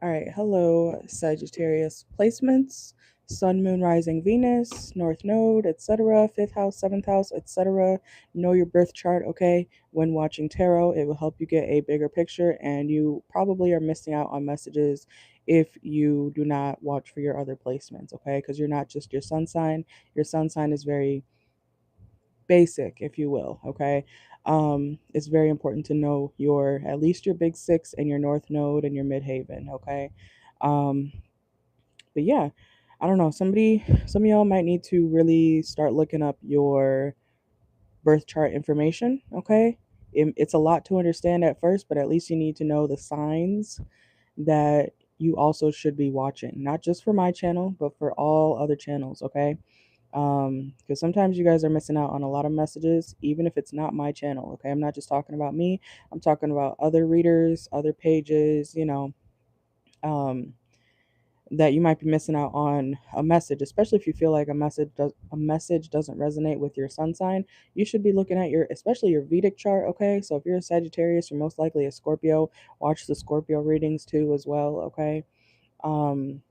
All right, hello, Sagittarius placements, Sun, Moon, Rising, Venus, North Node, etc., 5th house, 7th house, etc. Know your birth chart, okay? When watching tarot, it will help you get a bigger picture, and you probably are missing out on messages if you do not watch for your other placements, okay? Because you're not just your sun sign. Your sun sign is very basic, if you will, okay? It's very important to know your at least your big six and your north node and your midhaven, okay? Um, but yeah, I don't know. Some of y'all might need to really start looking up your birth chart information, okay? It's a lot to understand at first, but at least you need to know the signs that you also should be watching, not just for my channel, but for all other channels, okay? Because sometimes you guys are missing out on a lot of messages, even if it's not my channel, okay? I'm not just talking about me, I'm talking about other readers, other pages, um, that you might be missing out on a message, especially if you feel like a message doesn't resonate with your sun sign. You should be looking at your, especially your Vedic chart, okay? So if you're a Sagittarius, you're most likely a Scorpio. Watch the Scorpio readings too as well, okay?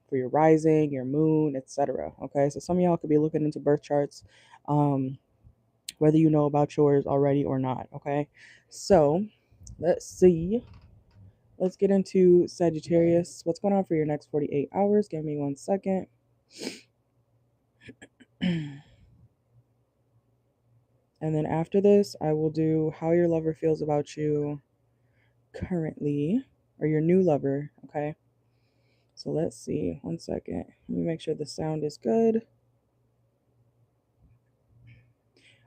For your rising, your moon, etc. Okay, so some of y'all could be looking into birth charts, um, whether you know about yours already or not. Okay, so let's see. Let's get into Sagittarius. What's going on for your next 48 hours? Give me 1 second. And then after this, I will do how your lover feels about you currently, or your new lover. Okay, so let's see. 1 second. Let me make sure the sound is good.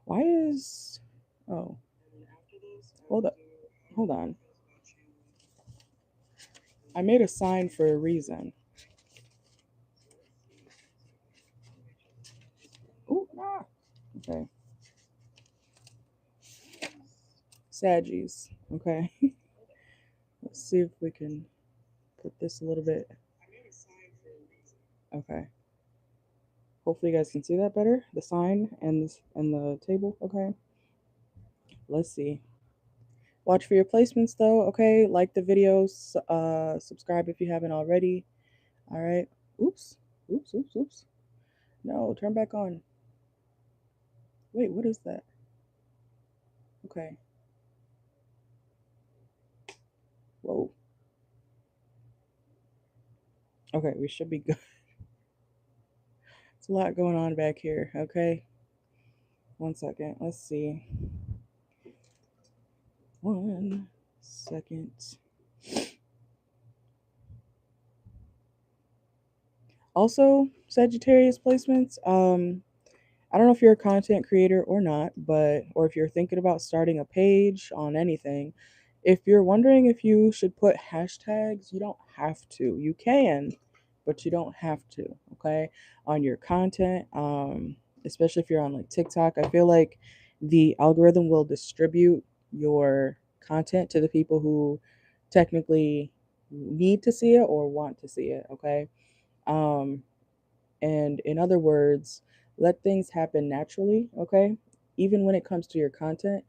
Why is. Oh, hold up. Hold on. I made a sign for a reason. Ooh, ah. Okay. Saggies. Okay. Let's see if we can put this a little bit. Okay. Hopefully you guys can see that better. The sign and the table. Okay. Let's see. Watch for your placements though. Okay. Like the videos. Subscribe if you haven't already. All right. Oops. Oops. Oops. Oops. No. Turn back on. Wait. What is that? Okay. Whoa. Okay. We should be good. It's a lot going on back here. Okay. 1 second. Let's see. 1 second. Also, Sagittarius placements. I don't know if you're a content creator or not, but or if you're thinking about starting a page on anything. If you're wondering if you should put hashtags, you don't have to. You can, but you don't have to. Okay, on your content, especially if you're on like TikTok, I feel like the algorithm will distribute your content to the people who technically need to see it or want to see it. Okay, um, and in other words, let things happen naturally, okay? Even when it comes to your content,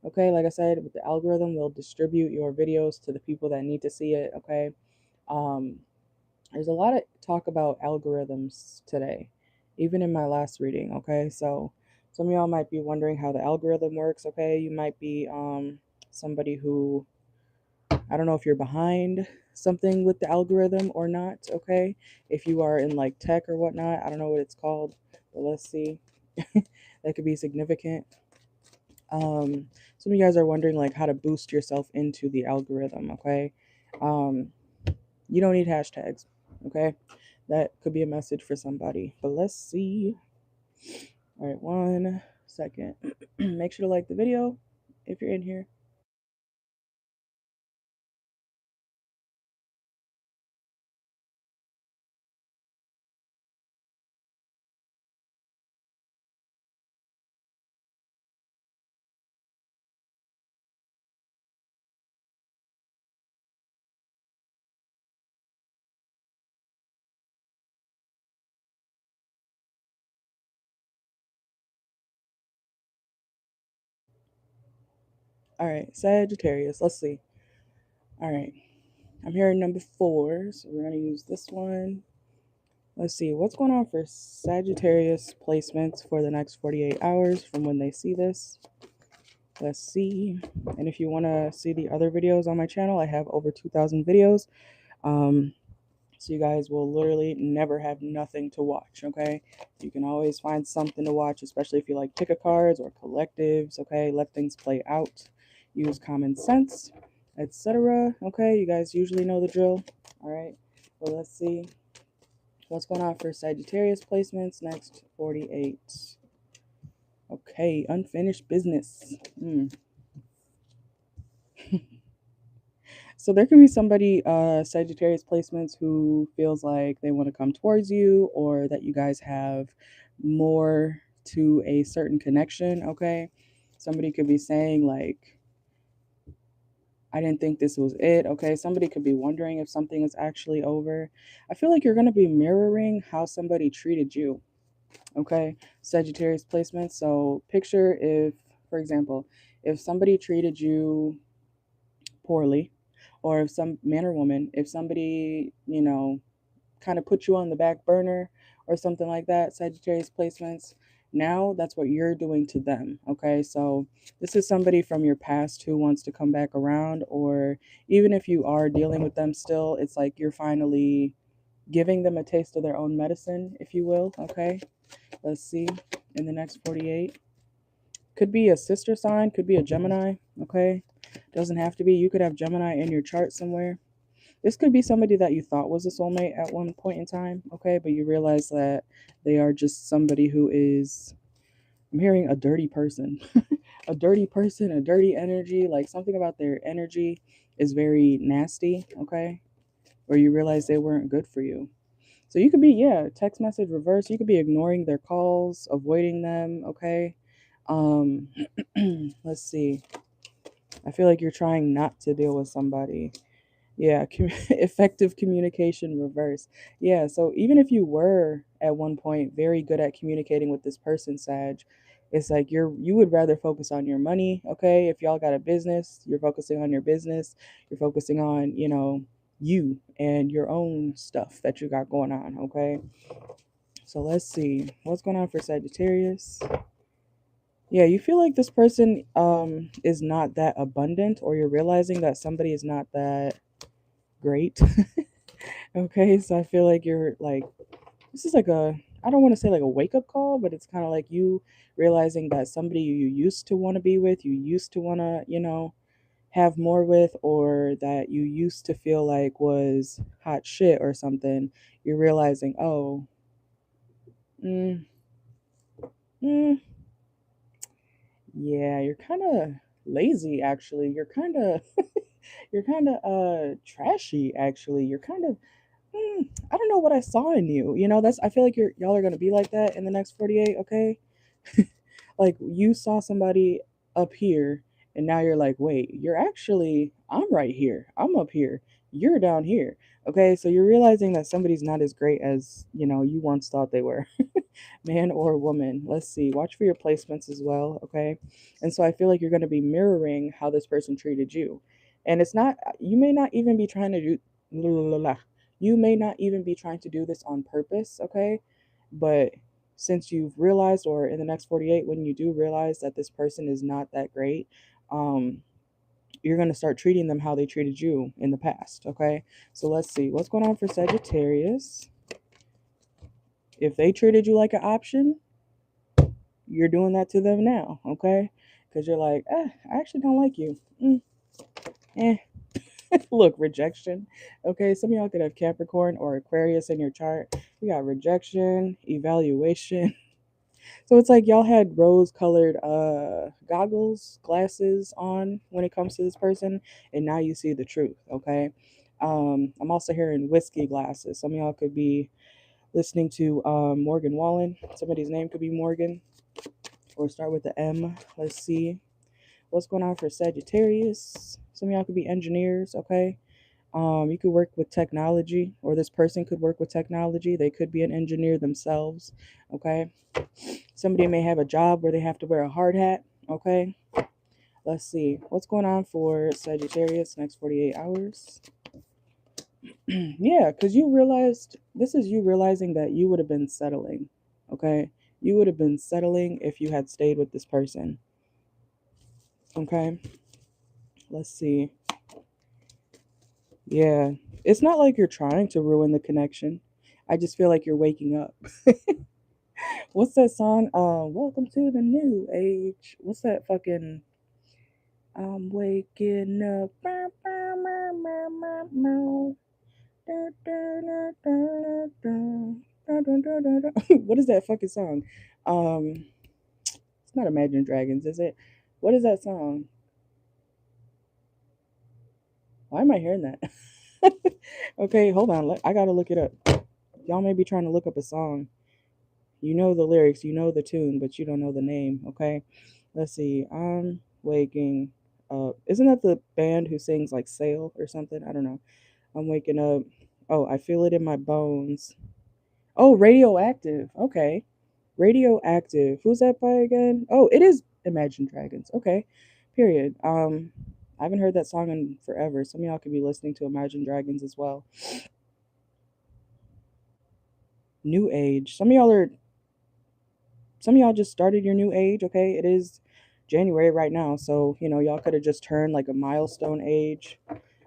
okay? Like I said, with the algorithm, will distribute your videos to the people that need to see it, okay? Um, there's a lot of talk about algorithms today, even in my last reading, okay? So some of y'all might be wondering how the algorithm works, okay? You might be somebody who, I don't know if you're behind something with the algorithm or not, okay? If you are in like tech or whatnot, I don't know what it's called, but let's see. That could be significant. Some of you guys are wondering like how to boost yourself into the algorithm, okay? Um, you don't need hashtags, okay? That could be a message for somebody, but let's see. All right, 1 second. Make sure to like the video if you're in here. All right, Sagittarius, let's see. All right. I'm hearing number 4, so we're going to use this one. Let's see, what's going on for Sagittarius placements for the next 48 hours from when they see this. Let's see. And if you want to see the other videos on my channel, I have over 2,000 videos. So you guys will literally never have nothing to watch, okay? You can always find something to watch, especially if you like pick a cards or collectives, okay? Let things play out. Use common sense, etc. Okay, you guys usually know the drill. All right, well, let's see what's going on for Sagittarius placements next 48. Okay, unfinished business. So there can be somebody, Sagittarius placements, who feels like they want to come towards you, or that you guys have more to a certain connection, okay? Somebody could be saying like, I didn't think this was it, okay? Somebody could be wondering if something is actually over. I feel like you're going to be mirroring how somebody treated you, okay? Sagittarius placements. So picture if, for example, if somebody treated you poorly, or if some man or woman, if somebody, kind of put you on the back burner or something like that, Sagittarius placements, now that's what you're doing to them, okay? So this is somebody from your past who wants to come back around, or even if you are dealing with them still, it's like you're finally giving them a taste of their own medicine, if you will, okay? Let's see, in the next 48. Could be a sister sign, could be a Gemini, okay? Doesn't have to be. You could have Gemini in your chart somewhere. This could be somebody that you thought was a soulmate at one point in time, okay? But you realize that they are just somebody who is, I'm hearing a dirty person. A dirty person, a dirty energy, like something about their energy is very nasty, okay? Or you realize they weren't good for you. So you could be, yeah, text message reverse. You could be ignoring their calls, avoiding them, okay? Um, let's see. I feel like you're trying not to deal with somebody. Yeah, effective communication reverse. Yeah, so even if you were at one point very good at communicating with this person, Sag, it's like you would rather focus on your money, okay? If y'all got a business, you're focusing on your business. You're focusing on, you and your own stuff that you got going on, okay? So let's see. What's going on for Sagittarius? Yeah, you feel like this person is not that abundant, or you're realizing that somebody is not that great. Okay, so I feel like you're like, this is like I don't want to say like a wake up call, but it's kind of like you realizing that somebody you used to want to be with, you used to want to, have more with, or that you used to feel like was hot shit or something. You're realizing, oh, mm, mm, yeah, you're kind of lazy actually. You're kind of trashy actually. You're kind of I don't know what I saw in you. That's I feel like y'all are gonna be like that in the next 48, okay? Like you saw somebody up here and now you're like, wait, I'm right here. I'm up here. You're down here. Okay, so you're realizing that somebody's not as great as, you once thought they were. Man or woman. Let's see. Watch for your placements as well, okay? And so I feel like you're gonna be mirroring how this person treated you. And it's not you may not even be trying to do you may not even be trying to do this on purpose, okay? But since you've realized, or in the next 48, when you do realize that this person is not that great, um, you're going to start treating them how they treated you in the past, okay? So let's see. What's going on for Sagittarius? If they treated you like an option, you're doing that to them now, okay? Because you're like, I actually don't like you. Eh. Look, rejection. Okay, some of y'all could have Capricorn or Aquarius in your chart. You got rejection, evaluation. So it's like y'all had rose-colored glasses on when it comes to this person, and now you see the truth, okay? I'm also hearing whiskey glasses. Some of y'all could be listening to Morgan Wallen. Somebody's name could be Morgan, or start with the M. Let's see. What's going on for Sagittarius? Some of y'all could be engineers, okay? You could work with technology, or this person could work with technology. They could be an engineer themselves, okay? Somebody may have a job where they have to wear a hard hat, okay? Let's see. What's going on for Sagittarius next 48 hours? Yeah, because this is you realizing that you would have been settling. Okay. You would have been settling if you had stayed with this person. Okay. Let's see. Yeah. It's not like you're trying to ruin the connection. I just feel like you're waking up. What's that song? Welcome to the new age. What's that fucking I'm waking up. What is that fucking song? It's not Imagine Dragons, is it? What is that song? Why am I hearing that? Okay, hold on. I gotta look it up. Y'all may be trying to look up a song. You know the lyrics, you know the tune, but you don't know the name. Okay, let's see. I'm waking up. Isn't that the band who sings like "Sail" or something? I don't know. I'm waking up. Oh, I feel it in my bones. Oh, Radioactive. Okay. Radioactive. Who's that by again? Oh, it is Imagine Dragons. Okay. Period. I haven't heard that song in forever. Some of y'all could be listening to Imagine Dragons as well. New age. Some of y'all just started your new age, okay? It is January right now, so y'all could have just turned like a milestone age,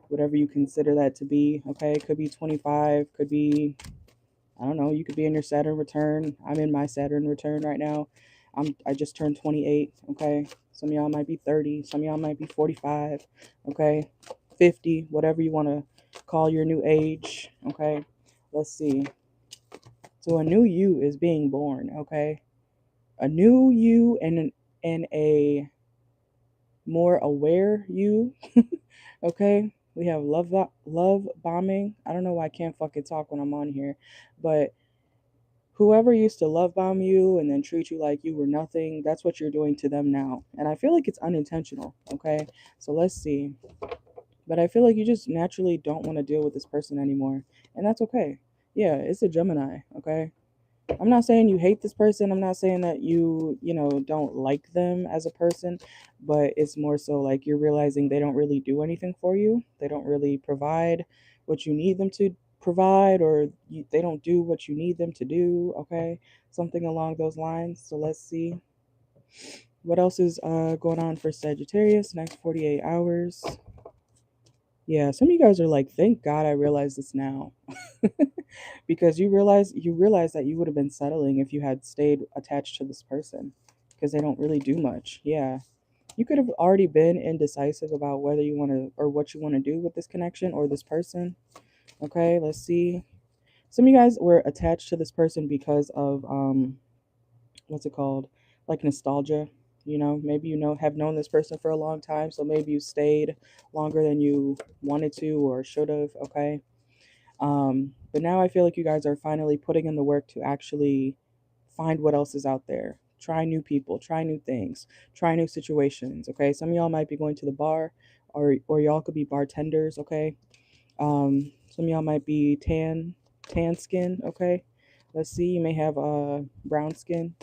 whatever you consider that to be, okay? Could be 25, could be, I don't know, you could be in your Saturn return. I'm in my Saturn return right now. I just turned 28, okay? Some of y'all might be 30, some of y'all might be 45, okay? 50, whatever you want to call your new age, okay? Let's see. So a new you is being born, okay? A new you and a more aware you, okay? We have love bombing. I don't know why I can't fucking talk when I'm on here, but whoever used to love bomb you and then treat you like you were nothing, that's what you're doing to them now. And I feel like it's unintentional, okay? So let's see. But I feel like you just naturally don't want to deal with this person anymore. And that's okay. Yeah, it's a Gemini, okay? I'm not saying you hate this person. I'm not saying that you don't like them as a person, but it's more so like you're realizing they don't really do anything for you. They don't really provide what you need them to provide, or they don't do what you need them to do, okay? Something along those lines. So let's see. What else is going on for Sagittarius next 48 hours? Yeah, some of you guys are like, thank God I realized this now. Because you realize that you would have been settling if you had stayed attached to this person because they don't really do much. Yeah. You could have already been indecisive about whether you want to or what you want to do with this connection or this person. Okay, let's see. Some of you guys were attached to this person because of what's it called? Like nostalgia. Maybe have known this person for a long time, so maybe you stayed longer than you wanted to or should have, okay? But now I feel like you guys are finally putting in the work to actually find what else is out there. Try new people, try new things, try new situations. Okay. Some of y'all might be going to the bar, or y'all could be bartenders. Okay. Some of y'all might be tan skin. Okay. Let's see. You may have brown skin.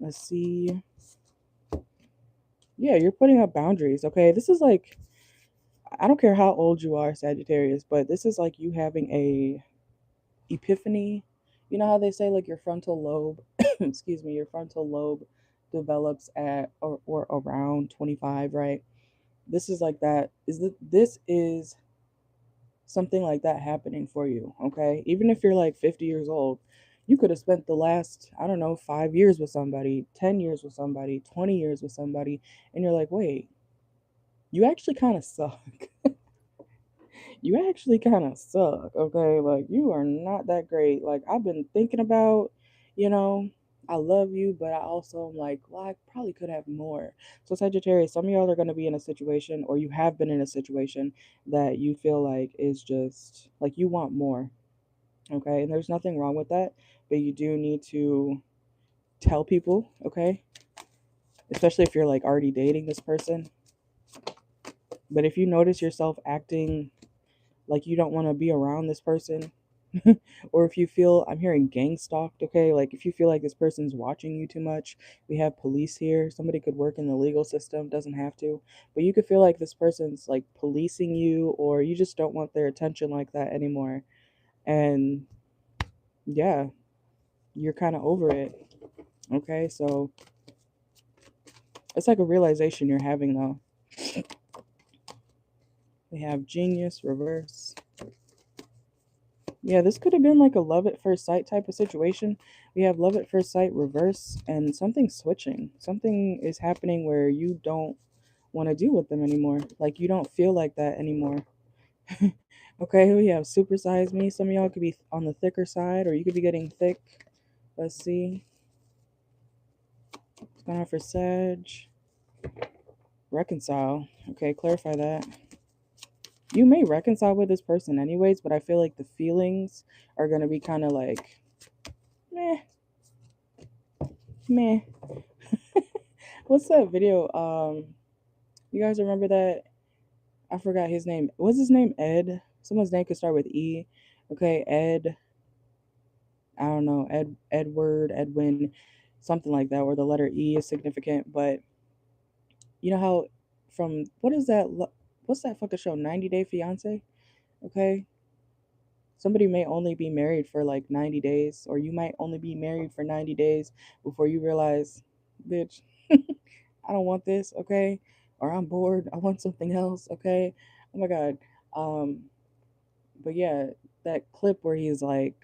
Let's see. Yeah, you're putting up boundaries. Okay. This is like, I don't care how old you are, Sagittarius, but this is like you having a epiphany. You know how they say like your frontal lobe, excuse me, your frontal lobe develops at or around 25, right? This is like that. This is something like that happening for you, okay? Even if you're like 50 years old, you could have spent the last, I don't know, 5 years with somebody, 10 years with somebody, 20 years with somebody, and you're like, "Wait, you actually kind of suck." You actually kind of suck, okay? Like, you are not that great. Like, I've been thinking about, you know, I love you, but I also am like, well, I probably could have more. So, Sagittarius, some of y'all are going to be in a situation, or you have been in a situation that you feel like is just like you want more, okay? And there's nothing wrong with that, but you do need to tell people, okay? Especially if you're like already dating this person. But if you notice yourself acting like you don't want to be around this person, Or if you feel, I'm hearing gang stalked, okay? Like if you feel like this person's watching you too much, we have police here. Somebody could work in the legal system, doesn't have to, but you could feel like this person's like policing you, or you just don't want their attention like that anymore. And yeah, you're kind of over it, okay? So it's like a realization you're having though. We have genius reverse. Yeah, this could have been like a love at first sight type of situation. We have love at first sight reverse, and something's switching. Something is happening where you don't want to deal with them anymore. Like you don't feel like that anymore. Okay, we have supersize me. Some of y'all could be on the thicker side, or you could be getting thick. Let's see. What's going on for Sag? Reconcile. Okay, clarify that. You may reconcile with this person anyways, but I feel like the feelings are going to be kind of like meh, meh. What's that video? You guys remember that? I forgot his name. What's his name? Ed. Someone's name could start with E. Okay, Ed. I don't know. Edward, Edwin, something like that, where the letter E is significant. But you know how from what is that? What's that fucking show? 90 Day Fiance. Okay, somebody may only be married for like 90 days, or you might only be married for 90 days before you realize, bitch, I don't want this, okay? Or I'm bored, I want something else, okay? Oh my God. Um, but yeah, that clip where he's like,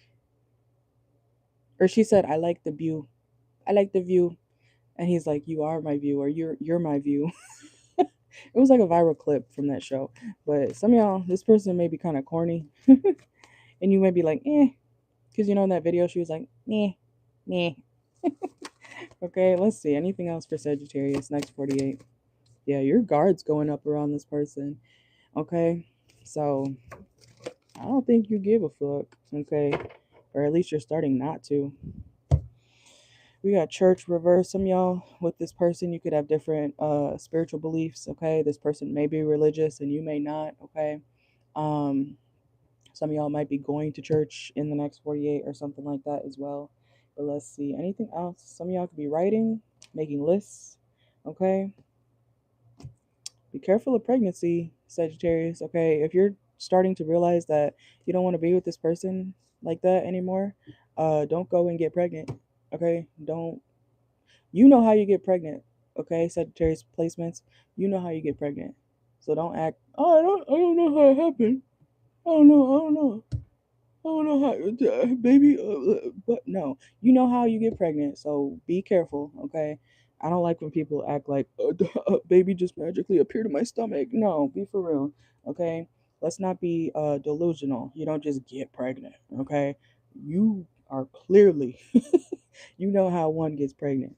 or she said, I like the view. I like the view. And he's like, you are my view, or you're my view. It was like a viral clip from that show. But some of y'all, this person may be kind of corny. And you may be like, eh. Because you know in that video she was like, meh, meh. Okay, let's see. Anything else for Sagittarius? Next 48. Yeah, your guard's going up around this person. Okay, so I don't think you give a fuck. Okay, or at least you're starting not to. We got church reverse. Some of y'all with this person, you could have different spiritual beliefs. Okay, this person may be religious and you may not. Okay, um, some of y'all might be going to church in the next 48 or something like that as well. But let's see. Anything else? Some of y'all could be writing, making lists. Okay. Be careful of pregnancy, Sagittarius. Okay. If you're starting to realize that you don't want to be with this person like that anymore, don't go and get pregnant. Okay. Don't. You know how you get pregnant. Okay. Sagittarius placements. You know how you get pregnant. So don't act, oh, I don't know how it happened. I don't know. I don't know how, baby, but no, you know how you get pregnant, so be careful, okay? I don't like when people act like, baby just magically appeared in my stomach. No, be for real, okay? Let's not be delusional. You don't just get pregnant, okay? You are clearly, you know how one gets pregnant.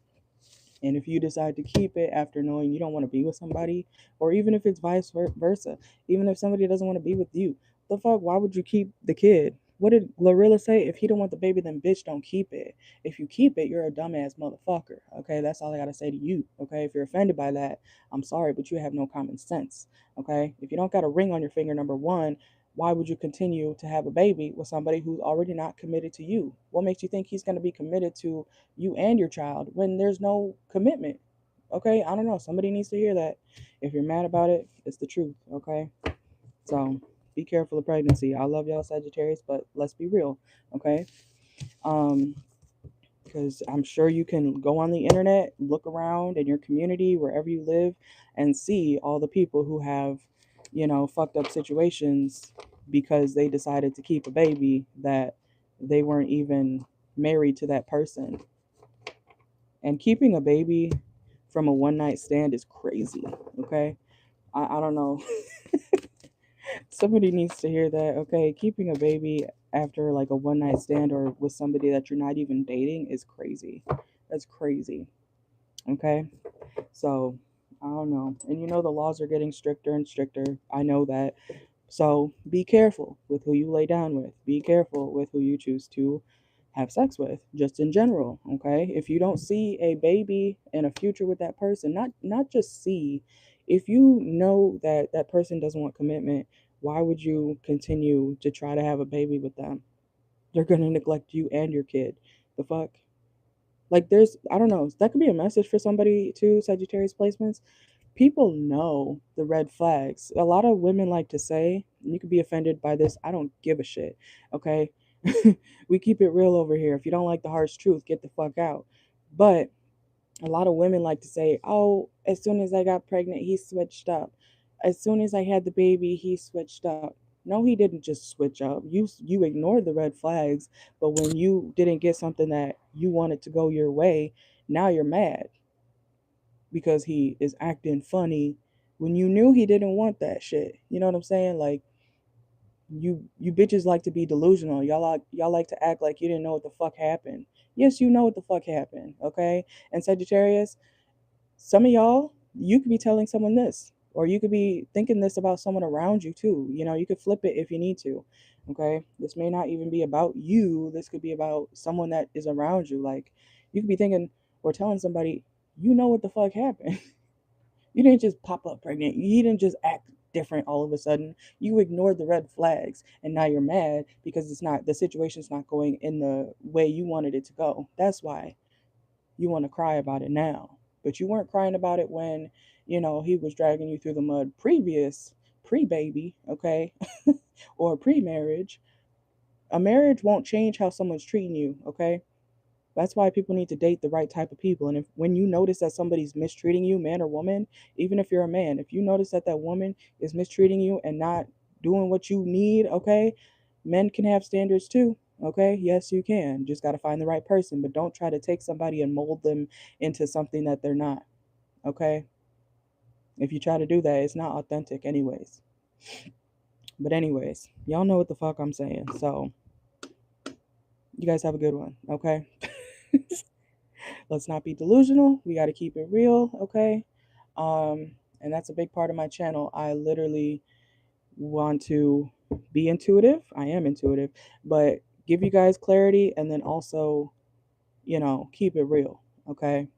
And if you decide to keep it after knowing you don't want to be with somebody, or even if it's vice versa, even if somebody doesn't want to be with you, the fuck, why would you keep the kid? What did Glorilla say? If he don't want the baby, then bitch, don't keep it. If you keep it, you're a dumbass motherfucker. Okay, that's all I gotta say to you. Okay, if you're offended by that, I'm sorry, but you have no common sense. Okay, if you don't got a ring on your finger, number one, why would you continue to have a baby with somebody who's already not committed to you? What makes you think he's going to be committed to you and your child when there's no commitment? Okay, I don't know. Somebody needs to hear that. If you're mad about it, it's the truth. Okay, so be careful of pregnancy. I love y'all Sagittarius, but let's be real. Okay, um, because I'm sure you can go on the internet, look around in your community, wherever you live, and see all the people who have, fucked up situations because they decided to keep a baby that they weren't even married to that person. And keeping a baby from a one night stand is crazy. Okay. I don't know. Somebody needs to hear that. Okay. Keeping a baby after like a one night stand or with somebody that you're not even dating is crazy. That's crazy. Okay. So I don't know. And the laws are getting stricter and stricter. I know that. So be careful with who you lay down with. Be careful with who you choose to have sex with, just in general. Okay. If you don't see a baby and a future with that person, not just see, if you know that that person doesn't want commitment, why would you continue to try to have a baby with them? They're gonna neglect you and your kid. The fuck? Like, there's, I don't know, that could be a message for somebody too, Sagittarius placements. People know the red flags. A lot of women like to say, and you could be offended by this, I don't give a shit, okay? We keep it real over here. If you don't like the harsh truth, get the fuck out. But a lot of women like to say, oh, as soon as I got pregnant, he switched up. As soon as I had the baby, he switched up. No, he didn't just switch up. You ignored the red flags, but when you didn't get something that you wanted to go your way, now you're mad because he is acting funny when you knew he didn't want that shit. You know what I'm saying? Like, you bitches like to be delusional. Y'all like to act like you didn't know what the fuck happened. Yes, you know what the fuck happened, okay? And Sagittarius, some of y'all, you could be telling someone this, or you could be thinking this about someone around you too. You know, you could flip it if you need to. Okay, this may not even be about you. This could be about someone that is around you. Like, you could be thinking or telling somebody, you know what the fuck happened. You didn't just pop up pregnant. You didn't just act different all of a sudden. You ignored the red flags, and now you're mad because the situation's not going in the way you wanted it to go. That's why you want to cry about it now. But you weren't crying about it when, he was dragging you through the mud pre baby, okay? Or pre marriage. A marriage won't change how someone's treating you, okay? That's why people need to date the right type of people. And if when you notice that somebody's mistreating you, man or woman, even if you're a man, if you notice that that woman is mistreating you and not doing what you need, okay? Men can have standards too. Okay, yes, you can. Just got to find the right person, but don't try to take somebody and mold them into something that they're not. Okay, if you try to do that, it's not authentic, anyways. But, anyways, y'all know what the fuck I'm saying. So, you guys have a good one. Okay, let's not be delusional. We got to keep it real. Okay, and that's a big part of my channel. I literally want to be intuitive. I am intuitive, but give you guys clarity and then also, keep it real. Okay.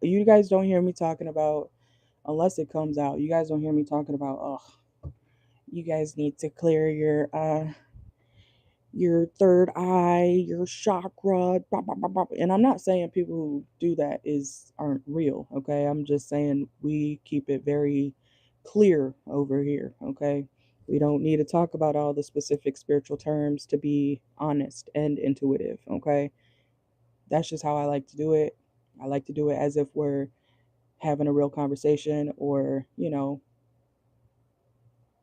You guys don't hear me talking about, unless it comes out, you guys don't hear me talking about, oh, you guys need to clear your third eye, your chakra, blah, blah, blah, blah. And I'm not saying people who do that aren't real, okay? I'm just saying we keep it very clear over here, okay? We don't need to talk about all the specific spiritual terms to be honest and intuitive, okay? That's just how I like to do it. I like to do it as if we're having a real conversation, or,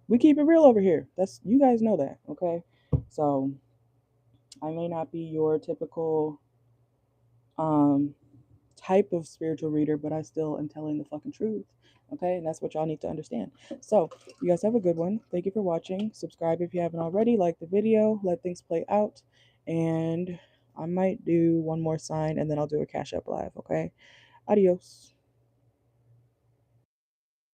we keep it real over here. That's, you guys know that, okay? So, I may not be your typical um type of spiritual reader, but I still am telling the fucking truth. Okay, and that's what y'all need to understand. So, you guys have a good one. Thank you for watching. Subscribe if you haven't already. Like the video. Let things play out. And I might do one more sign and then I'll do a Cash App Live. Okay, adios.